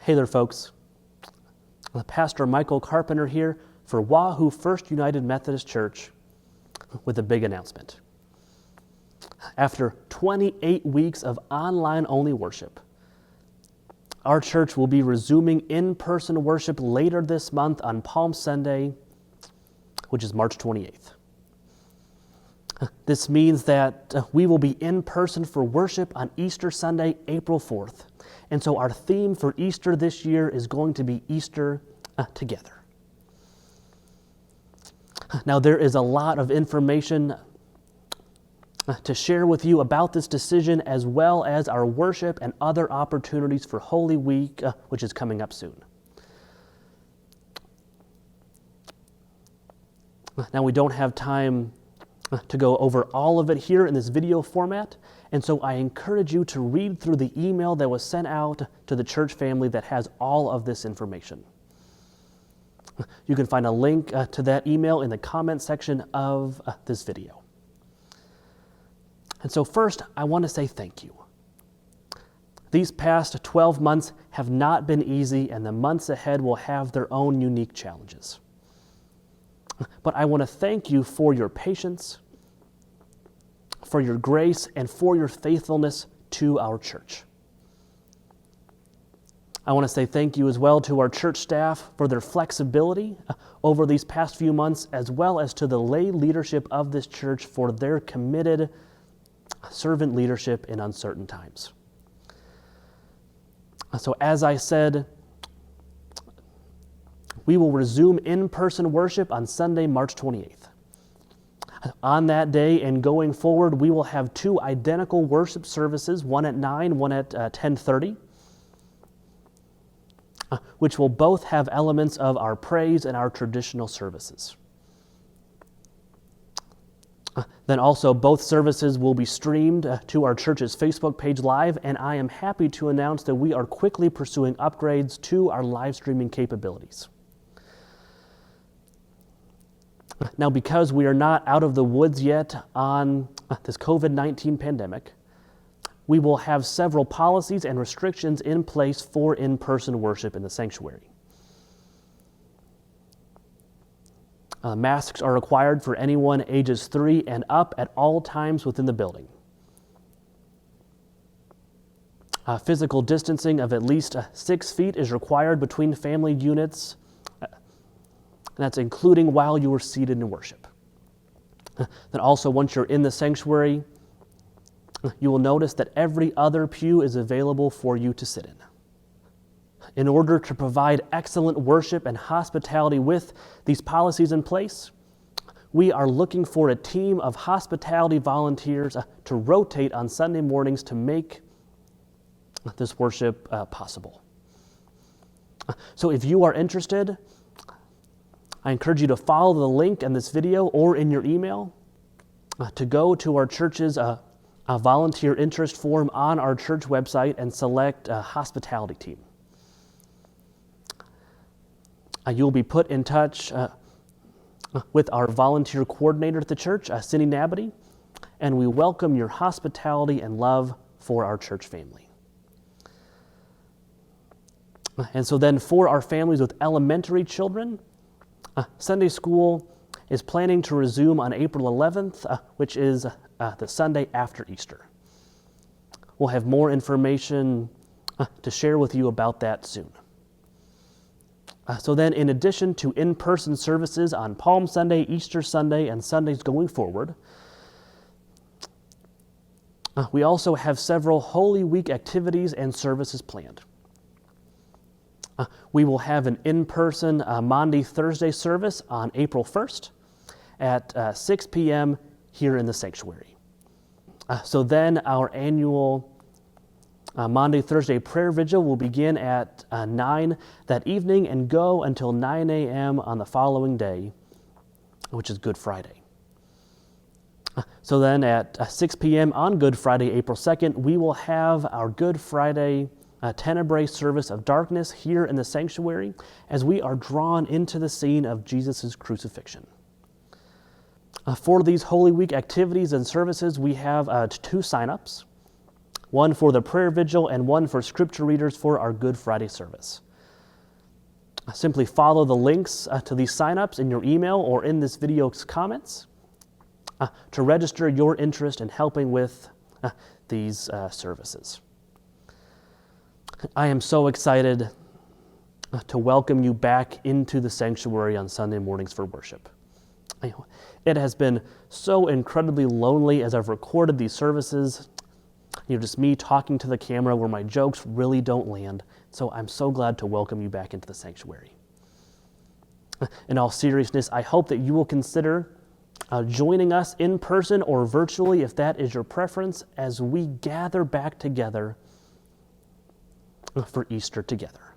Hey there, folks. Pastor Michael Carpenter here for Wahoo First United Methodist Church with a big announcement. After 28 weeks of online-only worship, our church will be resuming in-person worship later this month on Palm Sunday, which is March 28th. This means that we will be in person for worship on Easter Sunday, April 4th. And so our theme for Easter this year is going to be Easter together. Now, there is a lot of information to share with you about this decision, as well as our worship and other opportunities for Holy Week, which is coming up soon. Now, we don't have time to go over all of it here in this video format, and so I encourage you to read through the email that was sent out to the church family that has all of this information. You can find a link to that email in the comment section of this video. And so first, I want to say thank you. These past 12 months have not been easy, and the months ahead will have their own unique challenges. But I want to thank you for your patience, for your grace, and for your faithfulness to our church. I want to say thank you as well to our church staff for their flexibility over these past few months, as well as to the lay leadership of this church for their committed servant leadership in uncertain times. So as I said, we will resume in-person worship on Sunday, March 28th. On that day and going forward, we will have two identical worship services, one at 9, one at 10:30, which will both have elements of our praise and our traditional services. Then also, both services will be streamed to our church's Facebook page live, and I am happy to announce that we are quickly pursuing upgrades to our live streaming capabilities. Now, because we are not out of the woods yet on this COVID-19 pandemic, we will have several policies and restrictions in place for in-person worship in the sanctuary. Masks are required for anyone ages 3 and up at all times within the building. Physical distancing of at least 6 feet is required between family units. That's including while you are seated in worship. Then also, once you're in the sanctuary, you will notice that every other pew is available for you to sit in. In order to provide excellent worship and hospitality with these policies in place, we are looking for a team of hospitality volunteers to rotate on Sunday mornings to make this worship possible. So if you are interested, I encourage you to follow the link in this video or in your email to go to our church's a volunteer interest form on our church website and select a hospitality team. You'll be put in touch with our volunteer coordinator at the church, Cindy Nabity, and we welcome your hospitality and love for our church family. And so then for our families with elementary children, Sunday school is planning to resume on April 11th, which is the Sunday after Easter. We'll have more information to share with you about that soon. So then, in addition to in-person services on Palm Sunday, Easter Sunday, and Sundays going forward, we also have several Holy Week activities and services planned. We will have an in-person Maundy Thursday service on April 1st at 6 p.m. here in the sanctuary. So then our annual Maundy Thursday prayer vigil will begin at 9 that evening and go until 9 a.m. on the following day, which is Good Friday. So then at 6 p.m. on Good Friday, April 2nd, we will have our Good Friday Tenebrae service of darkness here in the sanctuary as we are drawn into the scene of Jesus' crucifixion. For these Holy Week activities and services, we have 2 sign-ups. one for the prayer vigil, and one for scripture readers for our Good Friday service. Simply follow the links to these signups in your email or in this video's comments to register your interest in helping with these services. I am so excited to welcome you back into the sanctuary on Sunday mornings for worship. It has been so incredibly lonely as I've recorded these services. Just me talking to the camera where my jokes really don't land. So I'm so glad to welcome you back into the sanctuary. In all seriousness, I hope that you will consider joining us in person or virtually, if that is your preference, as we gather back together for Easter together.